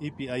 EPI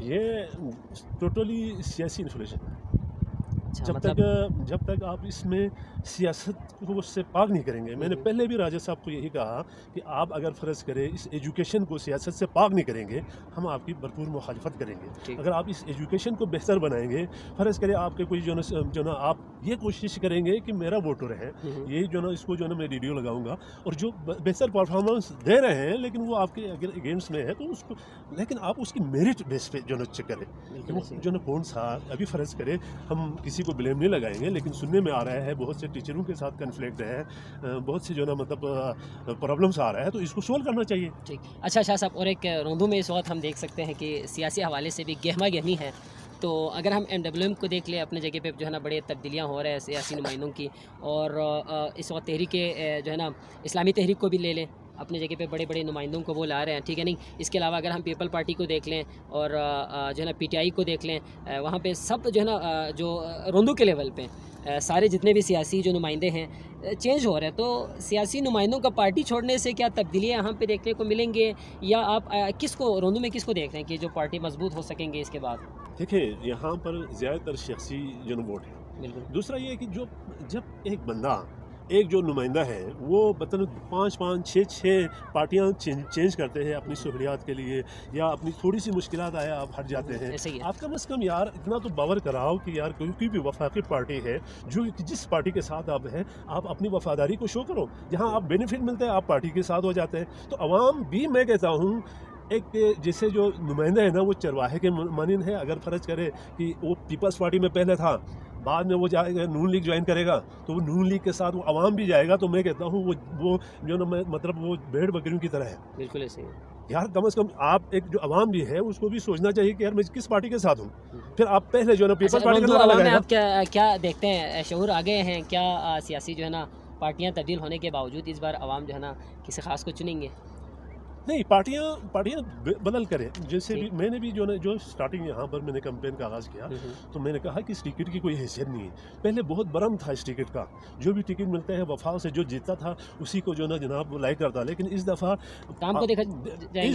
یہ totally سیاسی inflation ہے. اچھا مطلب جب تک آپ اس میں سیاست کو اس سے پاک نہیں کریں گے. میں نے پہلے بھی راجہ صاحب کو یہی کہا کہ آپ اگر فرض کریں اس ایجوکیشن کو سیاست سے پاک نہیں کریں گے ہم آپ کی بھرپور مخالفت کریں گے. اگر آپ اس ایجوکیشن کو بہتر بنائیں گے, فرض کریں آپ کے کوئی جو نا آپ یہ کوشش کریں گے کہ میرا ووٹر ہے یہ جو نا اس کو جو نا میں ریڈیو لگاؤں گا اور جو بہتر پرفارمنس دے رہے ہیں لیکن وہ آپ کے اگر اگینسٹ میں ہے تو اس کو, لیکن آپ اس کی میرٹ بیس پہ جو نا چیک کریں جو نا کون سا. ابھی فرض کریں ہم کسی کو بلیم نہیں لگائیں گے لیکن سننے میں آ رہا ہے بہت سے ٹیچروں کے ساتھ کنفلکٹ ہے, بہت سے جو نا مطلب پرابلمس آ رہا ہے تو اس کو سولو کرنا چاہیے. ٹھیک. اچھا شاہ صاحب, اور ایک روندو میں اس وقت ہم دیکھ سکتے ہیں کہ سیاسی حوالے سے بھی گہما گہمی ہے. تو اگر ہم MWM کو دیکھ لیں اپنے جگہ پہ جو ہے نا بڑے تبدیلیاں ہو رہے ہیں سیاسی نمائندوں کی, اور اس وقت تحریک جو ہے نا اسلامی تحریک کو بھی لے لیں اپنے جگہ پہ بڑے بڑے نمائندوں کو وہ لا رہے ہیں, ٹھیک ہے نہیں. اس کے علاوہ اگر ہم پیپل پارٹی کو دیکھ لیں اور جو ہے نا PTI کو دیکھ لیں, وہاں پہ سب جو ہے نا جو روندو کے لیول پہ سارے جتنے بھی سیاسی جو نمائندے ہیں چینج ہو رہے ہیں. تو سیاسی نمائندوں کا پارٹی چھوڑنے سے کیا تبدیلیاں یہاں پہ دیکھنے کو ملیں گے, یا آپ کس کو روندو میں کس کو دیکھ رہے ہیں کہ جو پارٹی مضبوط ہو سکیں گے اس کے بعد؟ دیکھیں یہاں پر زیادہ تر شخصی جو ووٹ ہے. بالکل. دوسرا یہ ہے کہ جب ایک بندہ ایک جو نمائندہ ہے وہ مطلب 5-6 پارٹیاں چینج کرتے ہیں اپنی سہولیات کے لیے یا اپنی تھوڑی سی مشکلات آئے آپ ہٹ جاتے ہیں. آپ کم از کم یار اتنا تو باور کراؤ کہ یار کوئی بھی وفاقی پارٹی ہے جو جس پارٹی کے ساتھ آپ ہیں آپ اپنی وفاداری کو شو کرو. جہاں آپ بینیفٹ ملتے ہیں آپ پارٹی کے ساتھ ہو جاتے ہیں. تو عوام بھی میں کہتا ہوں ایک جیسے جو نمائندہ ہے نا وہ چرواہے کے مانند ہے. اگر فرض کرے کہ وہ پیپلز پارٹی میں پہلے تھا بعد میں وہ جائے گا نون لیگ جوائن کرے گا تو وہ نون لیگ کے ساتھ وہ عوام بھی جائے گا. تو میں کہتا ہوں وہ جو نا مطلب وہ بھیڑ بکریوں کی طرح ہے. بالکل ایسے ہی یار کم از کم آپ ایک جو عوام بھی ہے اس کو بھی سوچنا چاہیے کہ یار میں کس پارٹی کے ساتھ ہوں. پھر آپ پہلے جو ہے نا پیپلز پارٹی کا نعرہ لگائیں. آپ کیا دیکھتے ہیں شعور آگے ہیں کیا سیاسی جو ہے نا پارٹیاں تبدیل ہونے کے باوجود اس بار عوام جو ہے نا کسی خاص کو چنیں گے؟ نہیں, پارٹیاں بدل کریں. جیسے بھی میں نے بھی جو سٹارٹنگ یہاں پر میں نے کمپین کا آغاز کیا تو میں نے کہا کہ اس ٹکٹ کی کوئی حیثیت نہیں ہے. پہلے بہت برم تھا اس ٹکٹ کا, جو بھی ٹکٹ ملتا ہے وفا سے جو جیتتا تھا اسی کو جو نا جناب وہ لائک کرتا. لیکن اس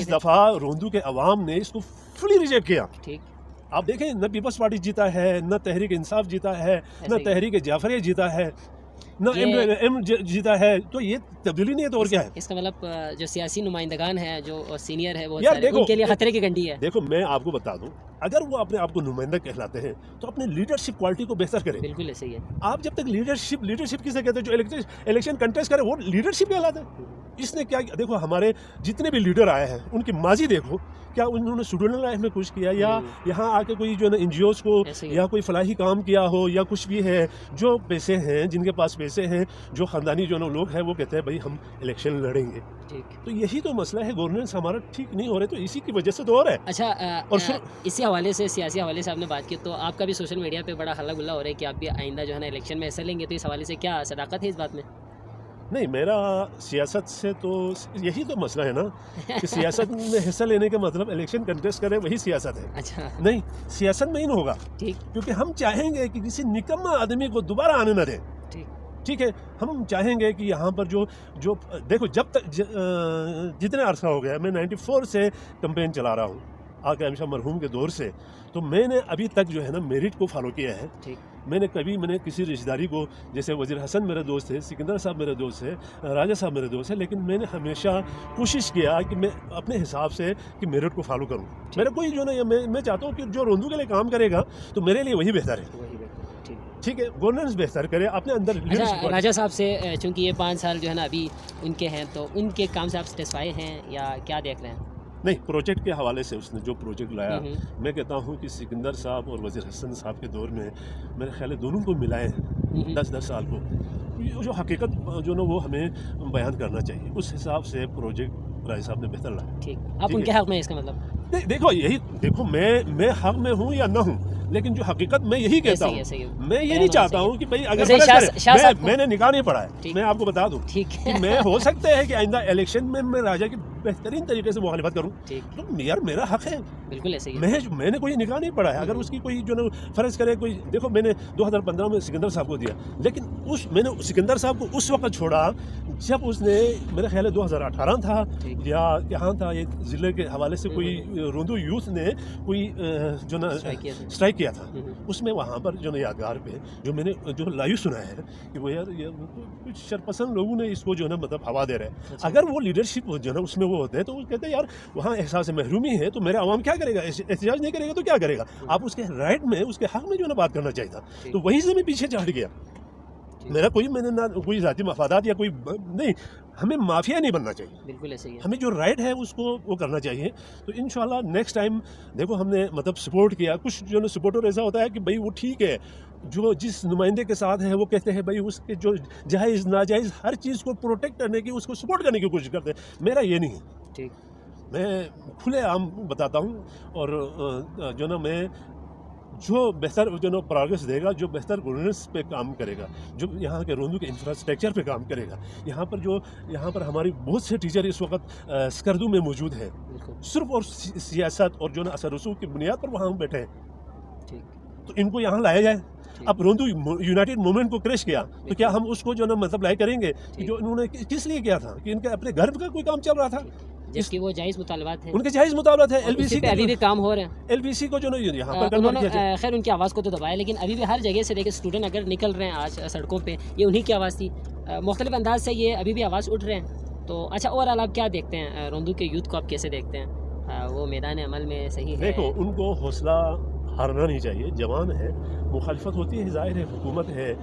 دفعہ روندو کے عوام نے اس کو فلی ریجیکٹ کیا. ٹھیک. آپ دیکھیں نہ پیپلز پارٹی جیتا ہے, نہ تحریک انصاف جیتا ہے, نہ تحریک جعفریہ جیتا ہے, نہ ایم جیتا ہے. تو یہ تبدیلی نہیں ہے تو اور کیا ہے؟ اس کا مطلب جو سیاسی نمائندگان ہیں جو سینئر ہے بہت سارے ان کے لیے خطرے کی گھنٹی ہے. دیکھو میں آپ کو بتا دوں, اگر وہ اپنے آپ کو نمائندہ کہلاتے ہیں تو اپنے لیڈرشپ کوالٹی کو بہتر کریں. بالکل ایسے ہی ہے. آپ جب تک لیڈرشپ کسے کہتے ہیں جو الیکشن کنٹیسٹ کرے وہ لیڈرشپ کہلاتا ہے. اس نے کیا دیکھو ہمارے جتنے بھی لیڈر آئے ہیں ان کی ماضی دیکھو, کیا انہوں نے اسٹوڈنٹ لائف میں کچھ کیا یا یہاں آ کے کوئی جو ہے نا NGOs کو یا کوئی فلاحی کام کیا ہو یا کچھ بھی ہے. جو پیسے ہیں جن کے پاس پیسے ہیں جو خاندانی جو لوگ ہیں وہ کہتے ہیں بھائی ہم الیکشن لڑیں گے. تو یہی تو مسئلہ ہے, گورننس ہمارا ٹھیک نہیں ہو رہا, تو اسی کی وجہ سے تو ہو رہا ہے. اچھا, اور اسی حوالے سے سیاسی حوالے سے آپ نے بات کی تو آپ کا بھی سوشل میڈیا پہ بڑا ہلا گلا ہو رہا ہے کہ آپ بھی آئندہ جو ہے نا الیکشن میں حصہ لیں گے, تو اس حوالے سے کیا صداقت ہے اس بات میں؟ نہیں, میرا سیاست سے تو یہی تو مسئلہ ہے نا کہ سیاست میں حصہ لینے کا مطلب الیکشن کنٹیسٹ کرے وہی سیاست ہے. اچھا نہیں, سیاست میں ہی نہیں ہوگا. ٹھیک. کیونکہ ہم چاہیں گے کہ کسی نکما آدمی کو دوبارہ آنے نہ دیں. ٹھیک ہے, ہم چاہیں گے کہ یہاں پر جو دیکھو جب تک جتنے عرصہ ہو گیا, میں 94 سے کمپین چلا رہا ہوں آقا ہمیشہ مرحوم کے دور سے, تو میں نے ابھی تک جو ہے نا میرٹ کو فالو کیا ہے. میں نے کسی رشتہ داری کو, جیسے وزیر حسن میرے دوست ہے, سکندر صاحب میرے دوست ہے, راجہ صاحب میرے دوست ہے, لیکن میں نے ہمیشہ کوشش کیا کہ میں اپنے حساب سے کہ میرٹ کو فالو کروں. میرا کوئی جو نا میں چاہتا ہوں کہ جو روندو کے لیے کام کرے گا تو میرے لیے وہی بہتر ہے. ٹھیک ہے, گورننس بہتر کرے اپنے اندر. راجہ صاحب سے چونکہ یہ 5 سال جو ہے نا ابھی ان کے ہیں, تو ان کے کام سے آپ سیٹسفائی ہیں یا کیا دیکھ رہے ہیں؟ نہیں, پروجیکٹ کے حوالے سے اس نے جو پروجیکٹ لایا, میں کہتا ہوں کہ سکندر صاحب اور وزیر حسن صاحب کے دور میں میرے خیال ہے دونوں کو ملائے ہیں 10 سال کو. جو حقیقت جو نا وہ ہمیں بیان کرنا چاہیے, اس حساب سے پروجیکٹ راجہ صاحب نے بہتر لایا. ٹھیک. آپ ان کے حق میں اس کا مطلب دیکھو میں حق میں ہوں یا نہ ہوں, لیکن جو حقیقت میں یہی کہتا ہوں, میں یہ نہیں چاہتا ہوں کہ بھائی اگر میں نے نکاح نہیں پڑھا ہے, میں آپ کو بتا دوں کہ میں ہو سکتا ہے کہ آئندہ الیکشن میں راجہ کی بہترین طریقے سے مخالفت کروں, تو یار میرا حق ہے. بالکل ایسے ہی. میں نے کوئی نکاح نہیں پڑھا ہے, اگر اس کی کوئی جو نا فرض کرے کوئی, دیکھو میں نے 2015 میں سکندر صاحب کو دیا, لیکن میں نے سکندر صاحب کو اس وقت چھوڑا جب اس نے میرے خیال ہے 2018 تھا یا کہاں تھا، یہ ضلع کے حوالے سے کوئی روندو یوتھ نے کوئی جو نا اسٹرائک کیا تھا، اس میں وہاں پر جو نا یادگار پہ جو میں نے جو لائیو سنا ہے کہ وہ یار کچھ شرپسند لوگوں نے اس کو جو ہے نا مطلب ہوا دے رہے ہیں. اگر وہ لیڈرشپ جو ہے نا اس میں وہ ہوتے ہیں تو وہ کہتے ہیں یار وہاں احساس محرومی ہے تو میرا عوام کیا کرے گا، احتجاج نہیں کرے گا تو کیا کرے گا. آپ اس کے رائٹ میں اس کے حق میں جو ہے نا بات کرنا چاہیے تھا. تو وہیں سے میں پیچھے چڑھ گیا. میرا میں نے نہ کوئی ذاتی مفادات یا کوئی نہیں، ہمیں مافیا نہیں بننا چاہیے. بالکل ایسے ہی ہمیں جو رائٹ ہے اس کو وہ کرنا چاہیے. تو انشاءاللہ نیکسٹ ٹائم دیکھو ہم نے مطلب سپورٹ کیا. کچھ جو ہے سپورٹر ایسا ہوتا ہے کہ بھائی وہ ٹھیک ہے، جو جس نمائندے کے ساتھ ہے وہ کہتے ہیں بھائی اس کے جو جائز ناجائز ہر چیز کو پروٹیکٹ کرنے کی، اس کو سپورٹ کرنے کی کوشش کرتے ہیں. میرا یہ نہیں ہے. ٹھیک، میں کھلے عام بتاتا ہوں، اور جو نا میں جو بہتر جو نا پروگریس دے گا، جو بہتر گورننس پہ کام کرے گا، جو یہاں کے روندو کے انفراسٹرکچر پہ کام کرے گا. یہاں پر ہماری بہت سے ٹیچر اس وقت سکردو میں موجود ہیں، صرف اور سیاست اور جو نا اثر رسوخ کی بنیاد پر وہاں بیٹھے ہیں. تو ان کو یہاں لایا جائے. اب روندو یونائٹڈ موومنٹ کو کریش کیا تو کیا ہم اس کو جو نا مطلب لائے کریں گے کہ جو انہوں نے کس لیے کیا تھا، کہ ان کے اپنے گھر کا کوئی کام چل رہا تھا، جبکہ وہ جائز مطالبات ہیں، ان کے جائز مطالبات ہیں. ایل بی سی پہ ابھی بھی کام ہو رہے ہیں. ایل بی سی کو جو نا یہاں پر کنورٹ کیا جائے. خیر ان کی آواز کو تو دبایا، لیکن ابھی بھی ہر جگہ سے دیکھیں اسٹوڈنٹ اگر نکل رہے ہیں آج سڑکوں پہ، یہ انہی کی آواز تھی. مختلف انداز سے یہ ابھی بھی آواز اٹھ رہے ہیں. تو اچھا، اوورآل آپ کیا دیکھتے ہیں روندو کے یوتھ کو، آپ کیسے دیکھتے ہیں؟ وہ میدان عمل میں صحیح ہے؟ دیکھو ان کو حوصلہ ہارنا نہیں چاہیے. جوان ہے، مخالفت ہوتی ہے، ظاہر ہے حکومت ہے،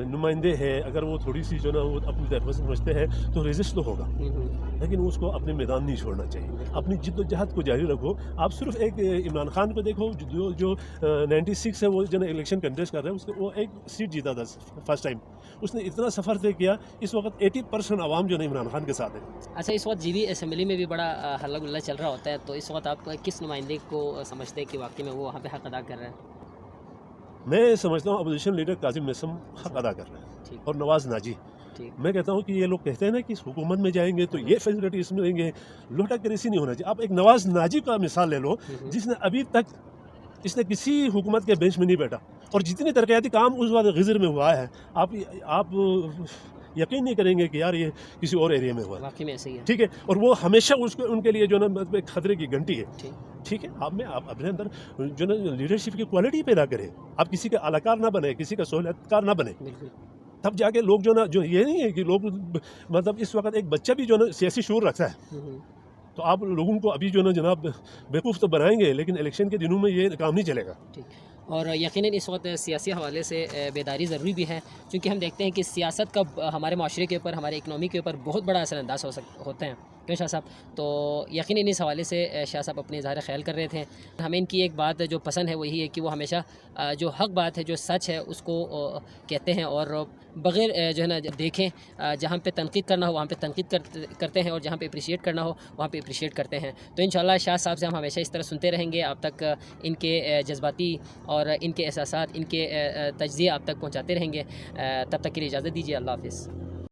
نمائندے ہیں، اگر وہ تھوڑی سی جو نا وہ اپنی طرف سے سمجھتے ہیں تو ریزسٹ تو ہوگا، لیکن اس کو اپنے میدان نہیں چھوڑنا چاہیے. اپنی جد و جہد کو جاری رکھو. آپ صرف ایک عمران خان کو دیکھو جو 96 ہے، وہ جو نا الیکشن کنٹیسٹ کر رہے ہیں، اس کو وہ ایک سیٹ جیتا تھا فرسٹ ٹائم. اس نے اتنا سفر طے کیا. اس وقت 80% عوام جو ہے عمران خان کے ساتھ ہے. اچھا، اس وقت جی بی اسمبلی میں بھی بڑا ہلا گلا چل رہا ہوتا ہے، تو اس وقت آپ کس نمائندے کو سمجھتے ہیں کہ واقعی میں وہ وہاں پہ حق ادا کر رہے ہیں؟ میں سمجھتا ہوں اپوزیشن لیڈر کاظم میثم حق ادا کر رہے ہیں، اور نواز ناجی. میں کہتا ہوں کہ یہ لوگ کہتے ہیں نا کہ اس حکومت میں جائیں گے تو یہ فیسلٹیز ملیں گے، لوٹا کریسی نہیں ہونا چاہیے. آپ ایک نواز ناجی کا مثال لے لو، جس نے ابھی تک اس نے کسی حکومت کے بینچ میں نہیں بیٹھا، اور جتنے ترقیاتی کام اس وقت غزر میں ہوا ہے، آپ یقین نہیں کریں گے کہ یار یہ کسی اور ایریا میں ہوا ہے. واقعی میں ایسے ہی ہے. ٹھیک ہے، اور وہ ہمیشہ ان کے لیے جو نا خطرے کی گھنٹی ہے. ٹھیک ہے، آپ اپنے اندر جو نا لیڈرشپ کی کوالٹی پیدا کریں. آپ کسی کا اعلیٰ نہ بنے، کسی کا سہولت کار نہ بنے. تب جا کے لوگ جو نا جو یہ نہیں ہے کہ لوگ مطلب اس وقت ایک بچہ بھی جو نا سیاسی شعور رکھتا ہے، تو آپ لوگوں کو ابھی جو نا جناب بیوقوف تو بنائیں گے، لیکن الیکشن کے دنوں میں یہ کام نہیں چلے گا. اور یقیناً اس وقت سیاسی حوالے سے بیداری ضروری بھی ہے، کیونکہ ہم دیکھتے ہیں کہ سیاست کا ہمارے معاشرے کے اوپر، ہمارے اکنامی کے اوپر بہت بڑا اثر انداز ہوتے ہیں. کیوں شاہ صاحب؟ تو یقیناً اس حوالے سے شاہ صاحب اپنے اظہار خیال کر رہے تھے. ہمیں ان کی ایک بات جو پسند ہے وہ یہی ہے کہ وہ ہمیشہ جو حق بات ہے، جو سچ ہے، اس کو کہتے ہیں، اور بغیر جو ہے نا دیکھیں، جہاں پہ تنقید کرنا ہو وہاں پہ تنقید کرتے ہیں، اور جہاں پہ اپریشیٹ کرنا ہو وہاں پہ اپریشیٹ کرتے ہیں. تو انشاءاللہ شاہ صاحب سے ہم ہمیشہ اس طرح سنتے رہیں گے، آپ تک ان کے جذباتی اور ان کے احساسات، ان کے تجزیے آپ تک پہنچاتے رہیں گے. تب تک کے لیے اجازت دیجیے. اللہ حافظ.